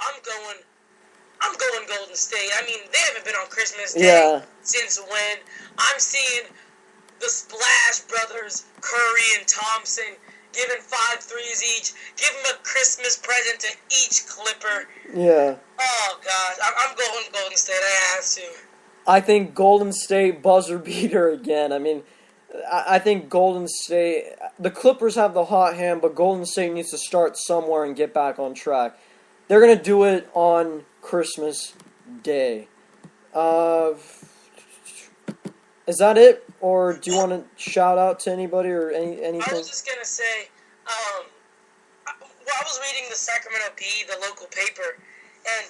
I'm going Golden State. I mean, they haven't been on Christmas Day since when. I'm seeing the Splash Brothers, Curry and Thompson, giving 5 threes each. Give them a Christmas present to each Clipper. Yeah. Oh, gosh. I'm going Golden State. I have to. I think Golden State buzzer beater again. I mean, I think Golden State... The Clippers have the hot hand, but Golden State needs to start somewhere and get back on track. They're going to do it on Christmas Day. Is that it? Or do you want to shout out to anybody or anything? I was just going to say, I was reading the Sacramento Bee, the local paper, and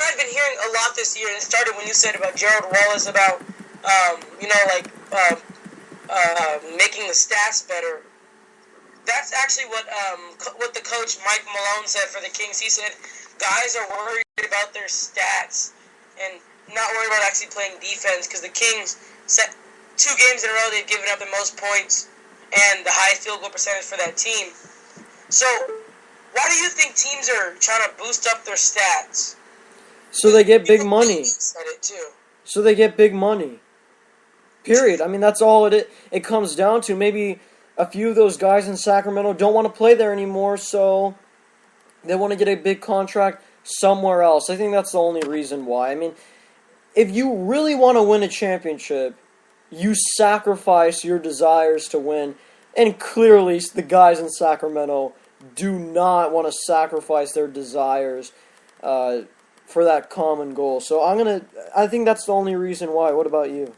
I've been hearing a lot this year, and it started when you said about Gerald Wallace, about, making the stats better. That's actually what the coach Mike Malone said for the Kings. He said guys are worried about their stats and not worried about actually playing defense because the Kings set 2 games in a row they've given up the most points and the highest field goal percentage for that team. So why do you think teams are trying to boost up their stats? So they get big money. Said it too. So they get big money. Period. I mean, that's all it comes down to. Maybe a few of those guys in Sacramento don't want to play there anymore, so they want to get a big contract somewhere else. I think that's the only reason why. I mean, if you really want to win a championship, you sacrifice your desires to win. And clearly, the guys in Sacramento do not want to sacrifice their desires for that common goal. So I think that's the only reason why. What about you?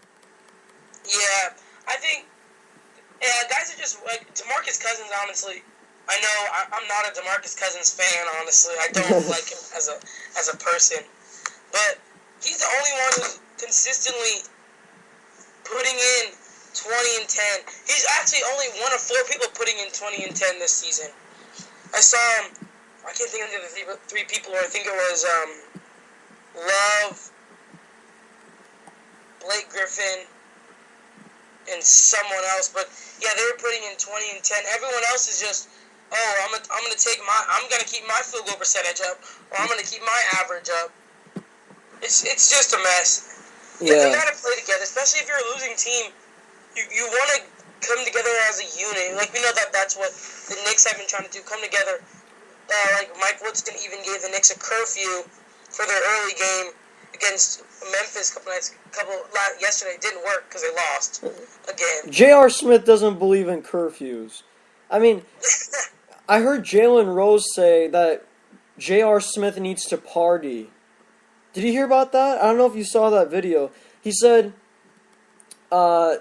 Yeah, I think guys are just like DeMarcus Cousins. Honestly, I know I'm not a DeMarcus Cousins fan. Honestly, I don't like him as a person, but he's the only one who's consistently putting in 20 and 10. He's actually only one of 4 people putting in 20 and 10 this season. I saw him. I can't think of the 3 people. I think it was Love, Blake Griffin, and someone else, but yeah, they were putting in 20 and 10. Everyone else is just, I'm gonna keep my field goal percentage up, or I'm gonna keep my average up. It's just a mess. Yeah. You gotta play together, especially if you're a losing team. You want to come together as a unit. Like we know that's what the Knicks have been trying to do. Come together. Like Mike Woodson even gave the Knicks a curfew for their early game against Memphis yesterday. It didn't work because they lost again. J.R. Smith doesn't believe in curfews. I mean, I heard Jalen Rose say that J.R. Smith needs to party. Did you hear about that? I don't know if you saw that video. He said, I'm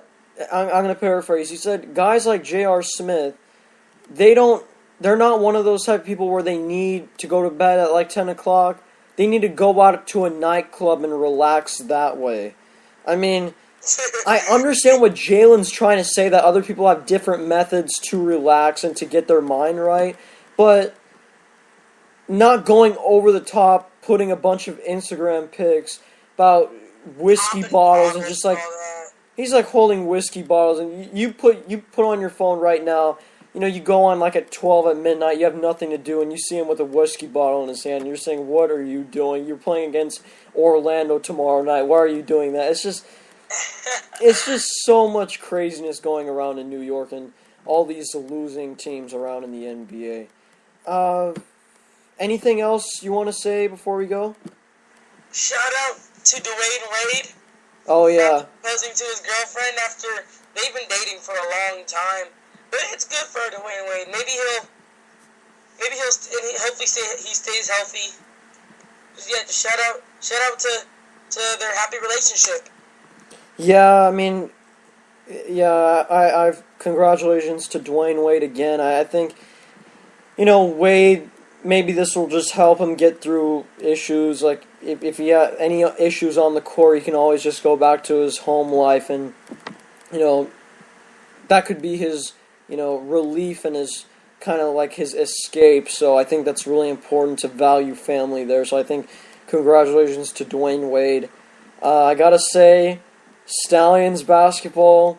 going to paraphrase. He said, guys like J.R. Smith, they're not one of those type of people where they need to go to bed at like 10 o'clock. They need to go out to a nightclub and relax that way. I mean, I understand what Jalen's trying to say, that other people have different methods to relax and to get their mind right, but not going over the top, putting a bunch of Instagram pics about whiskey bottles and just like, he's like holding whiskey bottles, and you put on your phone right now, you go on like at 12 at midnight, you have nothing to do, and you see him with a whiskey bottle in his hand, and you're saying, what are you doing? You're playing against Orlando tomorrow night. Why are you doing that? It's just so much craziness going around in New York and all these losing teams around in the NBA. Anything else you want to say before we go? Shout out to Dwayne Wade. Oh, yeah. Proposing to his girlfriend after they've been dating for a long time. But it's good for Dwayne Wade. Maybe he'll hopefully he stays healthy. Yeah, just shout out to their happy relationship. Yeah, I mean, I've congratulations to Dwayne Wade again. I think, Wade, maybe this will just help him get through issues. Like, if he had any issues on the court, he can always just go back to his home life, and, that could be his, relief and his kind of like his escape. So I think that's really important to value family there. So I think congratulations to Dwayne Wade. I gotta say, Stallions basketball,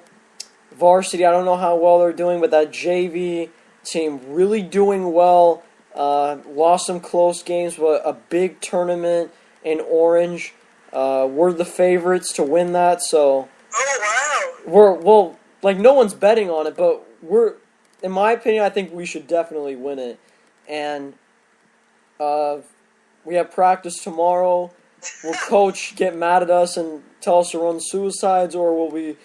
varsity, I don't know how well they're doing, but that JV team really doing well. Lost some close games, but a big tournament in Orange. We're the favorites to win that, so Oh, wow. like no one's betting on it, but in my opinion, I think we should definitely win it. And we have practice tomorrow. Will coach get mad at us and tell us to run suicides, or will we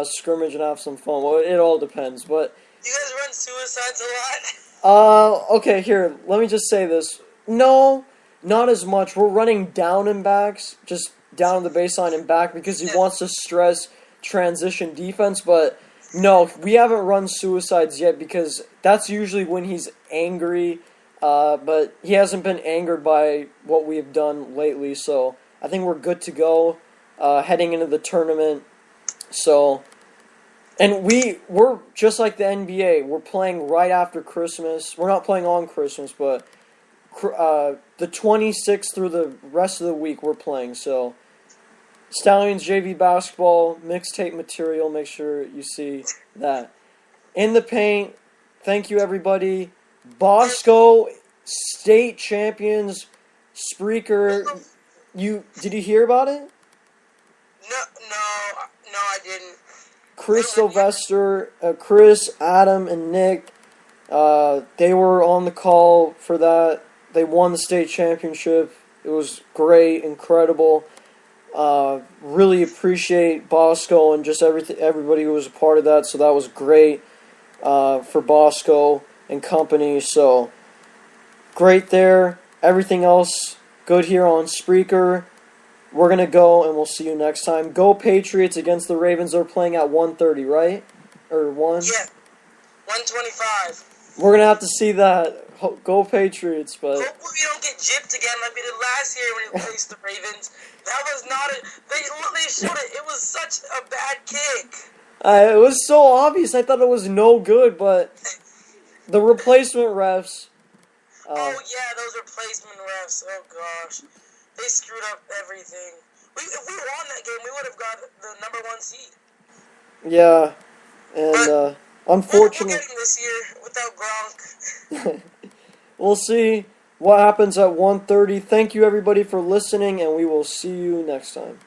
scrimmage and have some fun? Well, it all depends. But You guys run suicides a lot? okay, here, let me just say this. No, not as much. We're running down and backs, just down the baseline and back because he wants to stress transition defense, but no, we haven't run suicides yet because that's usually when he's angry, but he hasn't been angered by what we've done lately, so I think we're good to go heading into the tournament. So, and we're just like the NBA. We're playing right after Christmas. We're not playing on Christmas, but the 26th through the rest of the week we're playing. So, Stallions JV basketball mixtape material. Make sure you see that. In the paint. Thank you, everybody. Bosco state champions. Spreaker. Did you hear about it? No, I didn't. Chris Sylvester, Chris, Adam, and Nick, they were on the call for that. They won the state championship. It was great, incredible. Really appreciate Bosco and just everybody who was a part of that. So that was great for Bosco and company. So great there. Everything else good here on Spreaker. We're going to go, and we'll see you next time. Go Patriots against the Ravens. They're playing at 1:30, right? Or 1? Yeah, 125. We're going to have to see that. Go Patriots, but... Hopefully we don't get gypped again like we did last year when we faced the Ravens. That was not a... They showed it. It was such a bad kick. It was so obvious. I thought it was no good, but the replacement refs... oh, yeah, those replacement refs. Oh, gosh. They screwed up everything. If we won that game, we would have got the number 1 seed. Yeah, and unfortunately... We'll get him this year without Gronk. We'll see what happens at 1:30. Thank you, everybody, for listening, and we will see you next time.